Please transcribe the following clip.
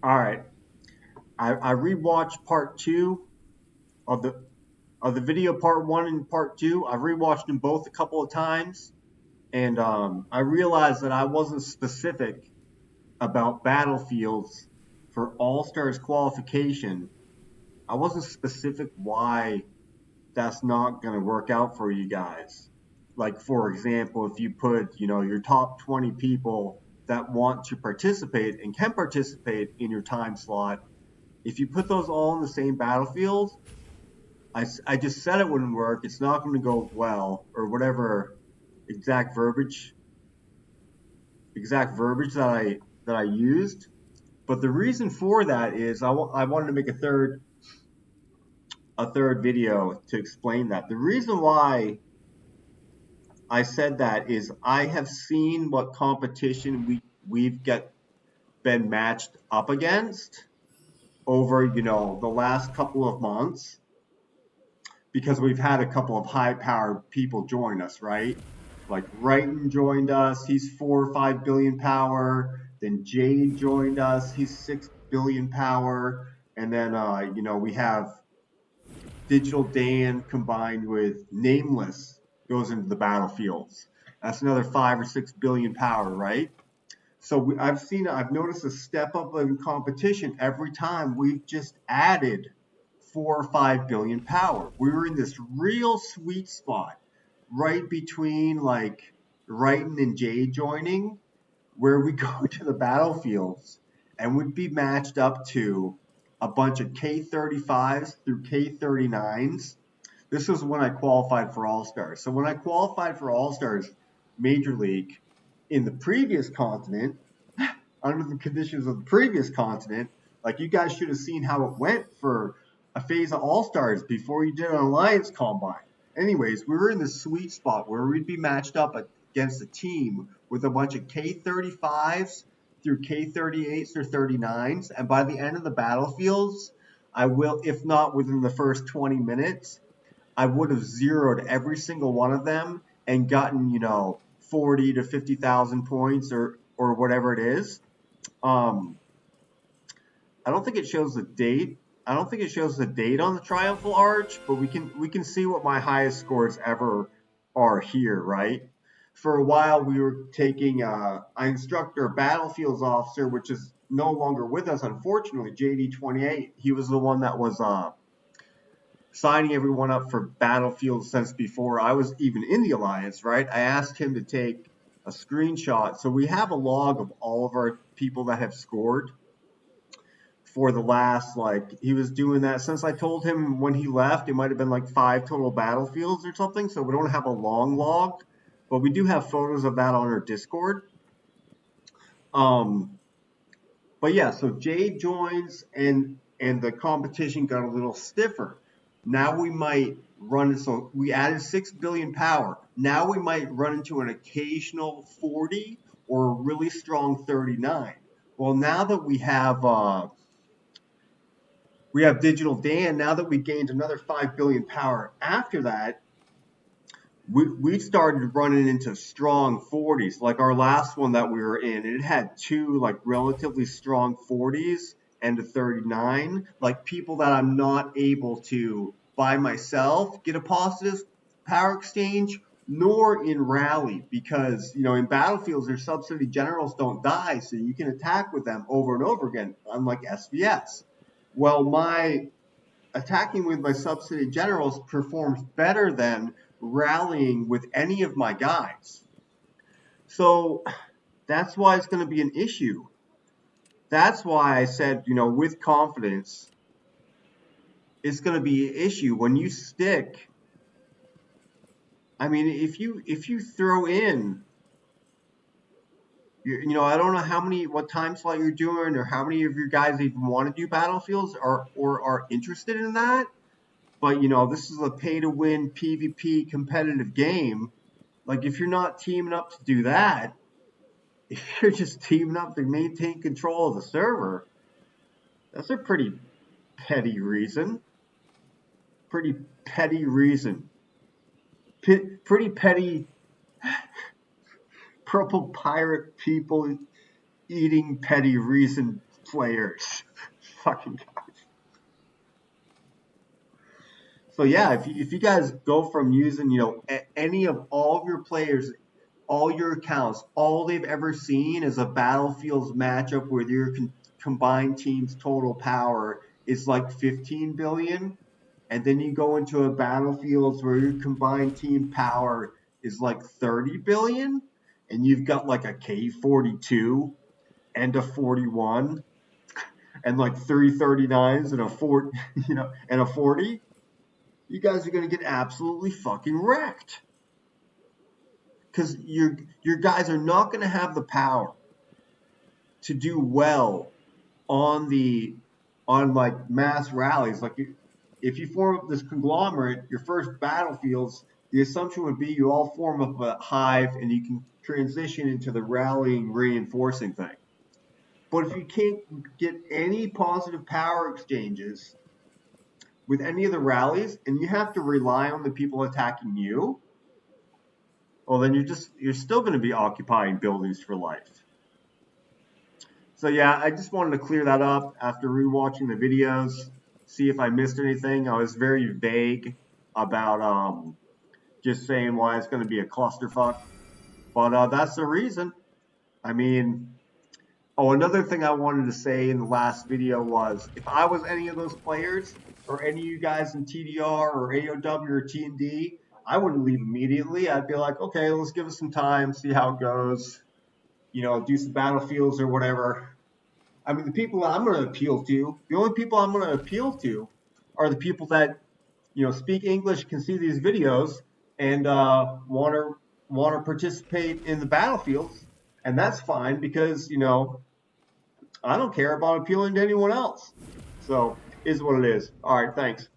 All right. I rewatched part two of the video, part one and part two. I've rewatched them both a couple of times, and I realized that I wasn't specific about battlefields for All Stars qualification. I wasn't specific why that's not going to work out for you guys. Like, for example, if you put, your top 20 people that want to participate and can participate in your time slot, if you put those all in the same battlefield, I just said it wouldn't work. It's not going to go well, or whatever exact verbiage that I used. But the reason for that is I wanted to make a third video to explain that. The reason why I said that is I have seen what competition we've been matched up against over the last couple of months, because we've had a couple of high powered people join us, right? Like Wrighton joined us, he's 4 or 5 billion power. Then Jade joined us, he's 6 billion power. And then we have Digital Dan combined with Nameless goes into the battlefields. That's another 5 or 6 billion power, right? So I've noticed a step up in competition every time we've just added 4 or 5 billion power. We were in this real sweet spot right between like Wrighton and Jade joining, where we go to the battlefields and would be matched up to a bunch of K35s through K39s. This was when I qualified for All Stars. So when I qualified for All Stars Major League in the previous continent, under the conditions of the previous continent, like you guys should have seen how it went for a phase of All Stars before you did an Alliance Combine. Anyways, we were in the sweet spot where we'd be matched up against a team with a bunch of K35s through K38s or 39s, and by the end of the battlefields, I will, if not within the first 20 minutes, I would have zeroed every single one of them and gotten 40 to 50,000 points or whatever it is. Um, I don't think it shows the date. I don't think it shows the date on the Triumphal Arch, but we can see what my highest scores ever are here, right? For a while, we were taking an instructor battlefields officer, which is no longer with us, unfortunately. JD28. He was the one that was signing everyone up for battlefields since before I was even in the alliance, right? I asked him to take a screenshot, so we have a log of all of our people that have scored for the last, like, he was doing that since I told him when he left. It might have been like 5 total battlefields or something, so we don't have a long log, but we do have photos of that on our Discord. um but yeah, so Jade joins, and the competition got a little stiffer. Now we might run, so we added 6 billion power. Now we might run into an occasional 40 or a really strong 39. Well, now that we have Digital Dan, now that we gained another 5 billion power after that, we started running into strong 40s. Like our last one that we were in, it had two like relatively strong 40s and a 39. Like people that I'm not able to by myself get a positive power exchange, nor in rally, because in battlefields their subsidy generals don't die, so you can attack with them over and over again, unlike SVS. Well, my attacking with my subsidy generals performs better than rallying with any of my guys. So that's why it's going to be an issue. That's why I said, with confidence, it's going to be an issue when you stick. I mean, if you throw in, I don't know what time slot you're doing, or how many of your guys even want to do battlefields or are interested in that. But this is a pay to win PvP competitive game. Like, if you're not teaming up to do that, if you're just teaming up to maintain control of the server, that's a pretty petty reason. Pretty petty reason. Pretty petty purple pirate people eating petty reason players. Fucking guys. So yeah, if you guys go from using, any of all of your players, all your accounts, all they've ever seen is a Battlefields matchup where your combined team's total power is like 15 billion, and then you go into a Battlefields where your combined team power is like 30 billion, and you've got like a K-42 and a 41 and like 339s and a 4, and a 40, you guys are going to get absolutely fucking wrecked. Because your guys are not going to have the power to do well on like mass rallies. Like if you form up this conglomerate, your first battlefields, the assumption would be you all form up a hive and you can transition into the rallying, reinforcing thing. But if you can't get any positive power exchanges with any of the rallies, and you have to rely on the people attacking you, well, then you're still going to be occupying buildings for life. So yeah, I just wanted to clear that up after rewatching the videos, see if I missed anything. I was very vague about just saying why it's going to be a clusterfuck, but that's the reason. I mean, oh, another thing I wanted to say in the last video was if I was any of those players or any of you guys in TDR or AOW or T&D, I wouldn't leave immediately. I'd be like, okay, let's give it some time, see how it goes, do some battlefields or whatever. I mean, the people that I'm going to appeal to, the only people I'm going to appeal to are the people that, speak English, can see these videos, and want to participate in the battlefields. And that's fine because, I don't care about appealing to anyone else. So, is what it is. All right, thanks.